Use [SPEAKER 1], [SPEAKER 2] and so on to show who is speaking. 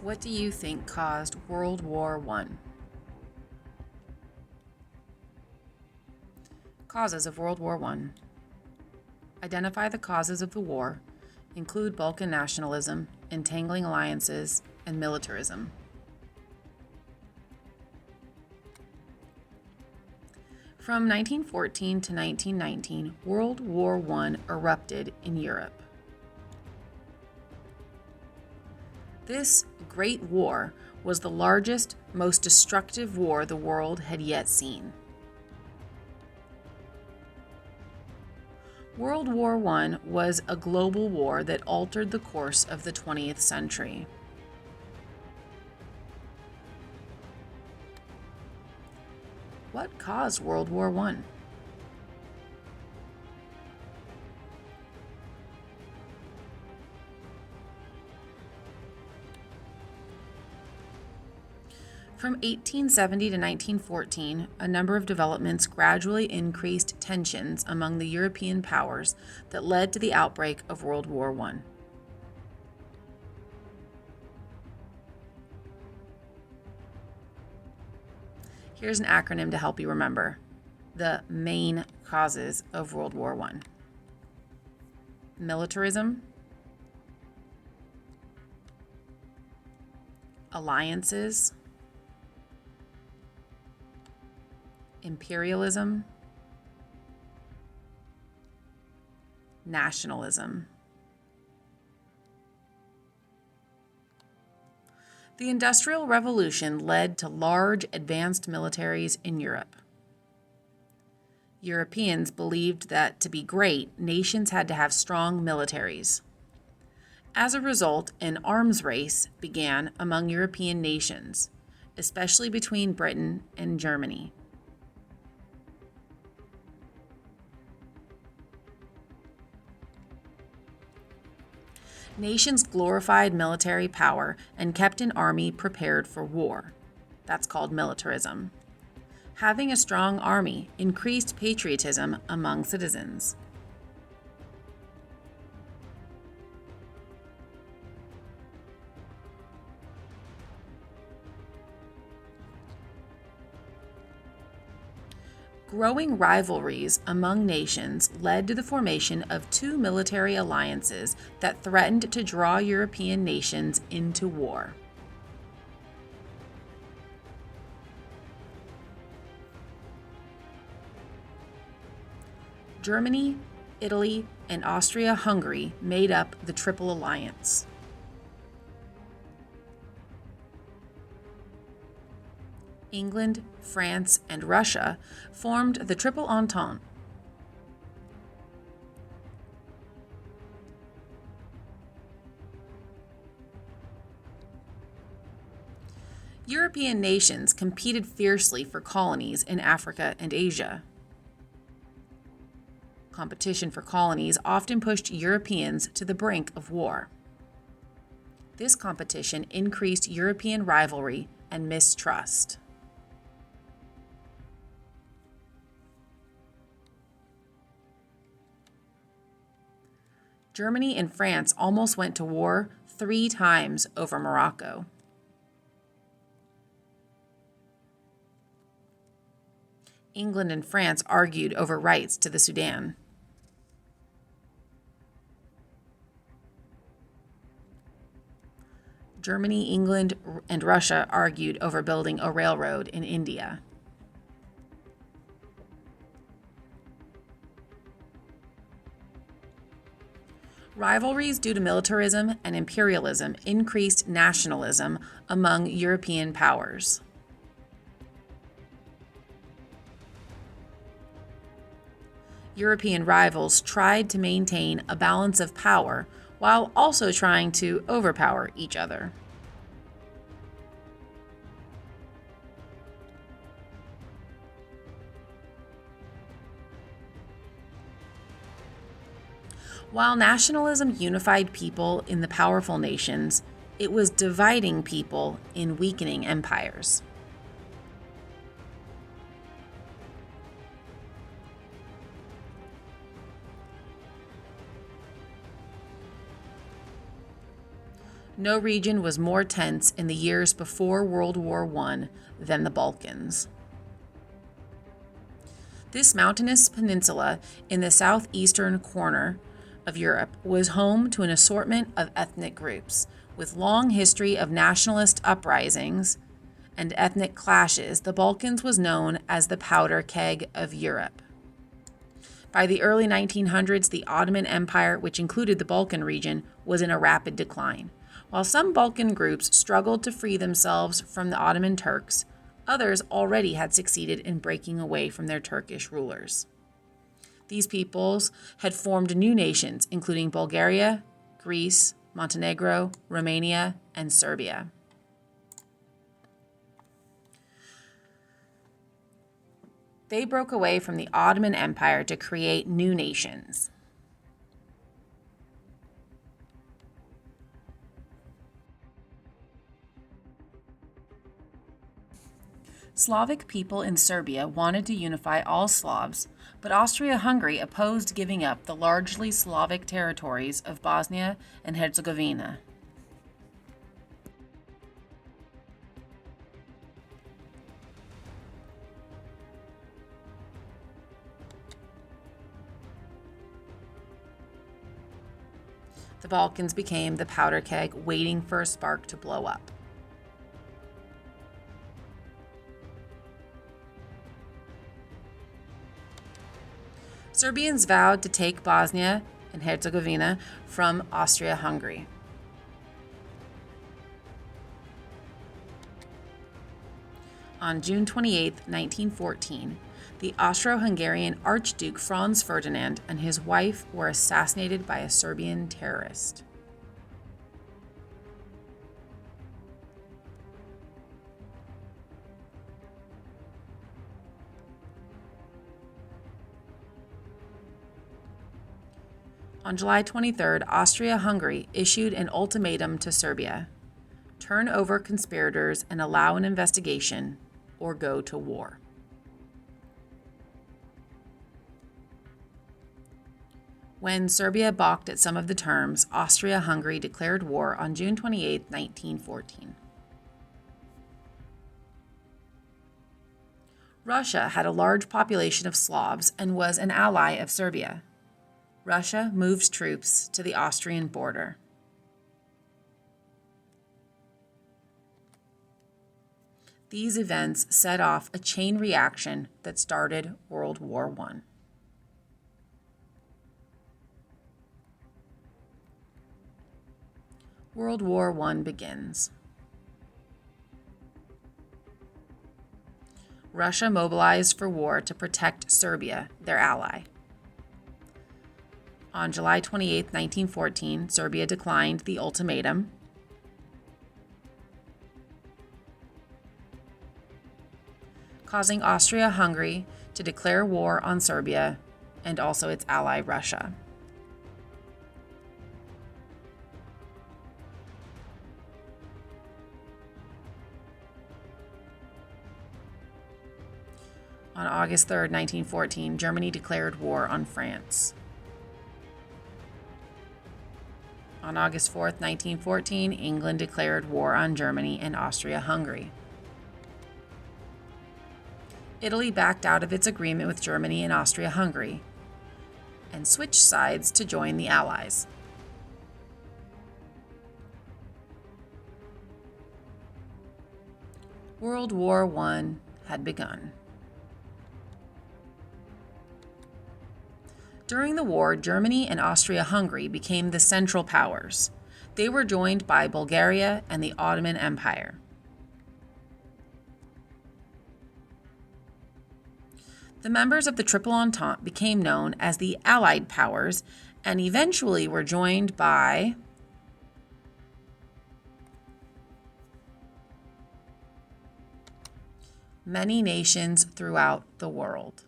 [SPEAKER 1] What do you think caused World War I? Causes of World War I. Identify the causes of the war, include Balkan nationalism, entangling alliances, and militarism. From 1914 to 1919, World War I erupted in Europe. This Great War was the largest, most destructive war the world had yet seen. World War I was a global war that altered the course of the 20th century. What caused World War I? From 1870 to 1914, a number of developments gradually increased tensions among the European powers that led to the outbreak of World War I. Here's an acronym to help you remember the main causes of World War I. Militarism, alliances, imperialism, nationalism. The Industrial Revolution led to large advanced militaries in Europe. Europeans believed that to be great, nations had to have strong militaries. As a result, an arms race began among European nations, especially between Britain and Germany. Nations glorified military power and kept an army prepared for war. That's called militarism. Having a strong army increased patriotism among citizens. Growing rivalries among nations led to the formation of two military alliances that threatened to draw European nations into war. Germany, Italy, and Austria-Hungary made up the Triple Alliance. England, France, and Russia formed the Triple Entente. European nations competed fiercely for colonies in Africa and Asia. Competition for colonies often pushed Europeans to the brink of war. This competition increased European rivalry and mistrust. Germany and France almost went to war 3 times over Morocco. England and France argued over rights to the Sudan. Germany, England, and Russia argued over building a railroad in India. Rivalries due to militarism and imperialism increased nationalism among European powers. European rivals tried to maintain a balance of power while also trying to overpower each other. While nationalism unified people in the powerful nations, it was dividing people in weakening empires. No region was more tense in the years before World War I than the Balkans. This mountainous peninsula in the southeastern corner of Europe was home to an assortment of ethnic groups. With long history of nationalist uprisings and ethnic clashes, the Balkans was known as the powder keg of Europe. By the early 1900s, the Ottoman Empire, which included the Balkan region, was in a rapid decline. While some Balkan groups struggled to free themselves from the Ottoman Turks, others already had succeeded in breaking away from their Turkish rulers. These peoples had formed new nations, including Bulgaria, Greece, Montenegro, Romania, and Serbia. They broke away from the Ottoman Empire to create new nations. Slavic people in Serbia wanted to unify all Slavs, but Austria-Hungary opposed giving up the largely Slavic territories of Bosnia and Herzegovina. The Balkans became the powder keg waiting for a spark to blow up. Serbians vowed to take Bosnia and Herzegovina from Austria-Hungary. On June 28, 1914, the Austro-Hungarian Archduke Franz Ferdinand and his wife were assassinated by a Serbian terrorist. On July 23rd, Austria-Hungary issued an ultimatum to Serbia: turn over conspirators and allow an investigation, or go to war. When Serbia balked at some of the terms, Austria-Hungary declared war on June 28, 1914. Russia had a large population of Slavs and was an ally of Serbia. Russia moved troops to the Austrian border. These events set off a chain reaction that started World War I. World War I begins. Russia mobilized for war to protect Serbia, their ally. On July 28, 1914, Serbia declined the ultimatum. Causing Austria-Hungary to declare war on Serbia and also its ally Russia. On August 3, 1914, Germany declared war on France. On August 4, 1914, England declared war on Germany and Austria-Hungary. Italy backed out of its agreement with Germany and Austria-Hungary and switched sides to join the Allies. World War I had begun. During the war, Germany and Austria-Hungary became the central powers. They were joined by Bulgaria and the Ottoman Empire. The members of the Triple Entente became known as the Allied Powers and eventually were joined by many nations throughout the world.